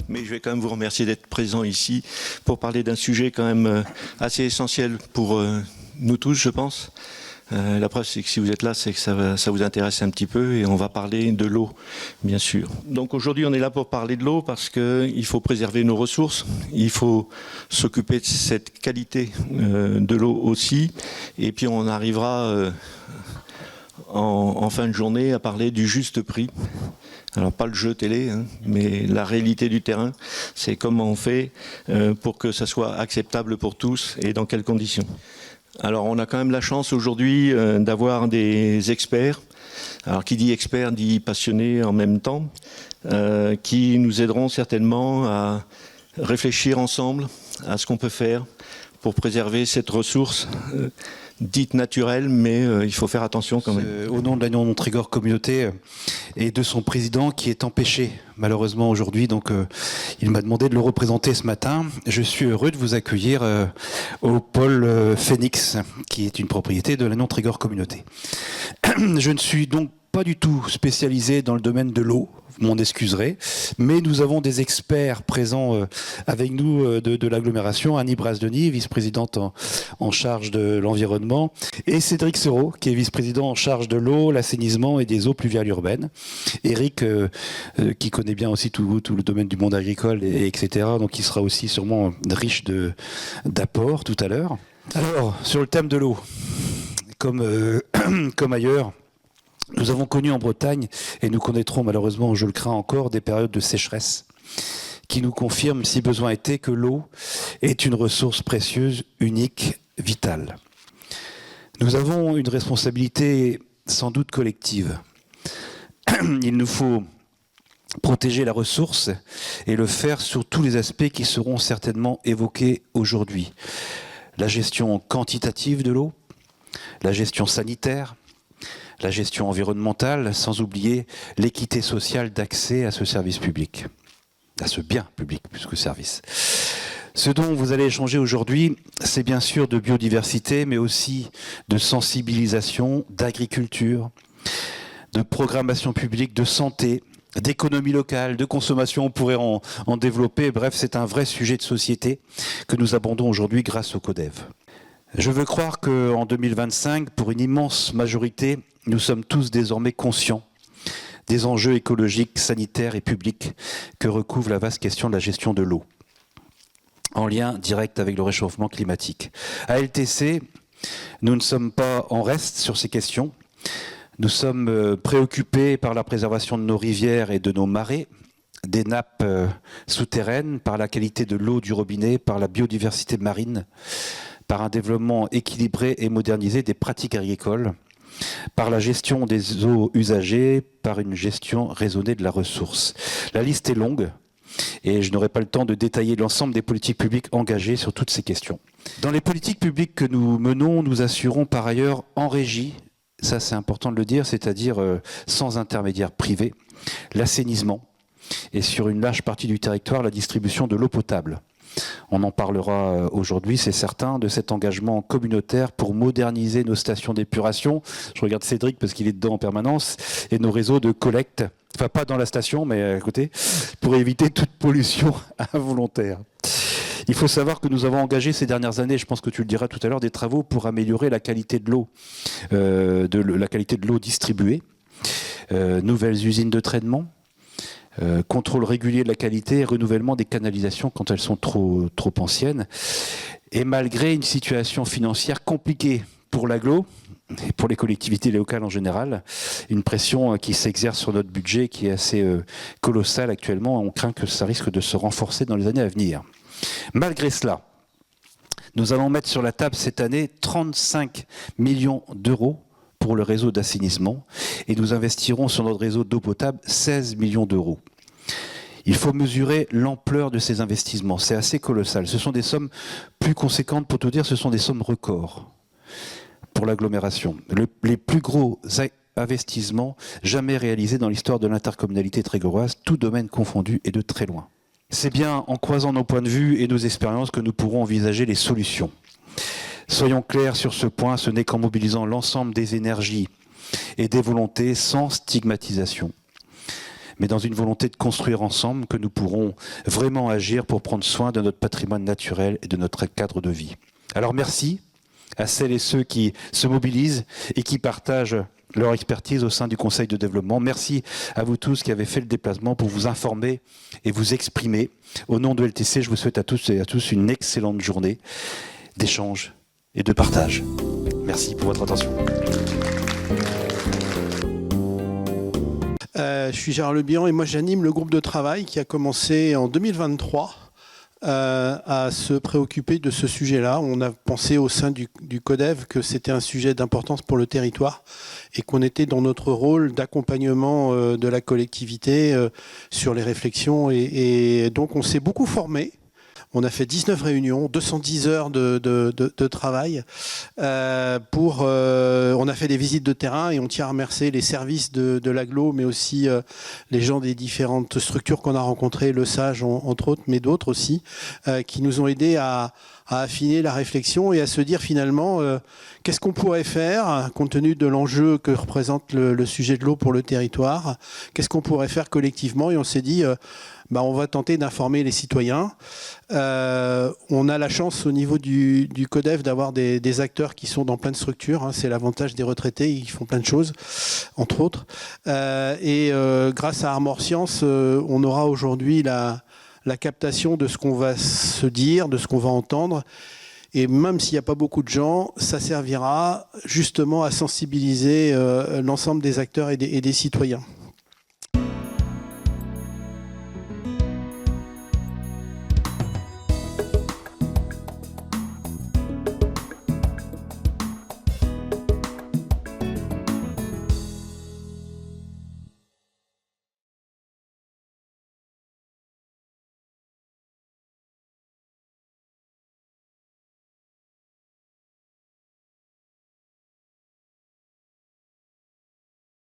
mais je vais quand même vous remercier d'être présent ici pour parler d'un sujet quand même assez essentiel pour nous tous, je pense. La preuve, c'est que si vous êtes là, c'est que ça vous intéresse un petit peu, et on va parler de l'eau, bien sûr. Donc aujourd'hui, on est là pour parler de l'eau parce qu'il faut préserver nos ressources, il faut s'occuper de cette qualité de l'eau aussi, et puis on arrivera en fin de journée à parler du juste prix. Alors pas le jeu télé, hein, mais la réalité du terrain, c'est comment on fait pour que ça soit acceptable pour tous et dans quelles conditions. Alors on a quand même la chance aujourd'hui d'avoir des experts, alors qui dit expert dit passionné en même temps, qui nous aideront certainement à réfléchir ensemble à ce qu'on peut faire pour préserver cette ressource dite naturelle, mais il faut faire attention quand même. Au nom de l'Agnon Trégor Communauté et de son président qui est empêché malheureusement aujourd'hui, donc il m'a demandé de le représenter ce matin. Je suis heureux de vous accueillir au pôle Phoenix, qui est une propriété de l'Agnon Trégor Communauté. Je ne suis donc pas du tout spécialisé dans le domaine de l'eau, vous m'en excuserez, mais nous avons des experts présents avec nous de l'agglomération, Annie Brasdeny, vice-présidente en charge de l'environnement, et Cédric Sereau, qui est vice-président en charge de l'eau, l'assainissement et des eaux pluviales urbaines. Eric, qui connaît bien aussi tout le domaine du monde agricole, etc., donc il sera aussi sûrement riche d'apports tout à l'heure. Alors, sur le thème de l'eau, comme ailleurs, nous avons connu en Bretagne, et nous connaîtrons malheureusement, je le crains encore, des périodes de sécheresse qui nous confirment, si besoin était, que l'eau est une ressource précieuse, unique, vitale. Nous avons une responsabilité sans doute collective. Il nous faut protéger la ressource et le faire sur tous les aspects qui seront certainement évoqués aujourd'hui. La gestion quantitative de l'eau, la gestion sanitaire, la gestion environnementale, sans oublier l'équité sociale d'accès à ce service public, à ce bien public plus que service. Ce dont vous allez échanger aujourd'hui, c'est bien sûr de biodiversité, mais aussi de sensibilisation, d'agriculture, de programmation publique, de santé, d'économie locale, de consommation, on pourrait en développer. Bref, c'est un vrai sujet de société que nous abordons aujourd'hui grâce au CODEV. Je veux croire qu'en 2025, pour une immense majorité, nous sommes tous désormais conscients des enjeux écologiques, sanitaires et publics que recouvre la vaste question de la gestion de l'eau, en lien direct avec le réchauffement climatique. À LTC, nous ne sommes pas en reste sur ces questions. Nous sommes préoccupés par la préservation de nos rivières et de nos marais, des nappes souterraines, par la qualité de l'eau du robinet, par la biodiversité marine, par un développement équilibré et modernisé des pratiques agricoles, par la gestion des eaux usagées, par une gestion raisonnée de la ressource. La liste est longue et je n'aurai pas le temps de détailler l'ensemble des politiques publiques engagées sur toutes ces questions. Dans les politiques publiques que nous menons, nous assurons par ailleurs en régie, ça c'est important de le dire, c'est-à-dire sans intermédiaire privé, l'assainissement et sur une large partie du territoire la distribution de l'eau potable. On en parlera aujourd'hui, c'est certain, de cet engagement communautaire pour moderniser nos stations d'épuration. Je regarde Cédric parce qu'il est dedans en permanence, et nos réseaux de collecte, enfin pas dans la station, mais à côté, pour éviter toute pollution involontaire. Il faut savoir que nous avons engagé ces dernières années, je pense que tu le diras tout à l'heure, des travaux pour améliorer la qualité de l'eau, la qualité de l'eau distribuée, nouvelles usines de traitement, contrôle régulier de la qualité et renouvellement des canalisations quand elles sont trop anciennes. Et malgré une situation financière compliquée pour l'agglo et pour les collectivités locales en général, une pression qui s'exerce sur notre budget qui est assez colossale actuellement, on craint que ça risque de se renforcer dans les années à venir. Malgré cela, nous allons mettre sur la table cette année 35 millions d'euros pour le réseau d'assainissement et nous investirons sur notre réseau d'eau potable 16 millions d'euros. Il faut mesurer l'ampleur de ces investissements, c'est assez colossal. Ce sont des sommes plus conséquentes, pour tout dire, ce sont des sommes records pour l'agglomération. Les plus gros investissements jamais réalisés dans l'histoire de l'intercommunalité trégoroise, tout domaine confondu et de très loin. C'est bien en croisant nos points de vue et nos expériences que nous pourrons envisager les solutions. Soyons clairs sur ce point, ce n'est qu'en mobilisant l'ensemble des énergies et des volontés sans stigmatisation, mais dans une volonté de construire ensemble que nous pourrons vraiment agir pour prendre soin de notre patrimoine naturel et de notre cadre de vie. Alors merci à celles et ceux qui se mobilisent et qui partagent leur expertise au sein du Conseil de développement. Merci à vous tous qui avez fait le déplacement pour vous informer et vous exprimer. Au nom de LTC, je vous souhaite à tous et à tous une excellente journée d'échange et de partage. Merci pour votre attention. Je suis Gérard Le Bihan et moi j'anime le groupe de travail qui a commencé en 2023 à se préoccuper de ce sujet-là. On a pensé au sein du CODEV que c'était un sujet d'importance pour le territoire et qu'on était dans notre rôle d'accompagnement de la collectivité sur les réflexions. Et donc on s'est beaucoup formé. On a fait 19 réunions, 210 heures de travail. On a fait des visites de terrain et on tient à remercier les services de l'agglo, mais aussi les gens des différentes structures qu'on a rencontrées, le SAGE entre autres, mais d'autres aussi, qui nous ont aidés à affiner la réflexion et à se dire finalement qu'est-ce qu'on pourrait faire compte tenu de l'enjeu que représente le sujet de l'eau pour le territoire, qu'est-ce qu'on pourrait faire collectivement, et on s'est dit on va tenter d'informer les citoyens. On a la chance au niveau du CODEV d'avoir des acteurs qui sont dans plein de structures, hein. C'est l'avantage des retraités, ils font plein de choses, entre autres. Grâce à Armor Science, on aura aujourd'hui la captation de ce qu'on va se dire, de ce qu'on va entendre. Et même s'il n'y a pas beaucoup de gens, ça servira justement à sensibiliser l'ensemble des acteurs et des citoyens.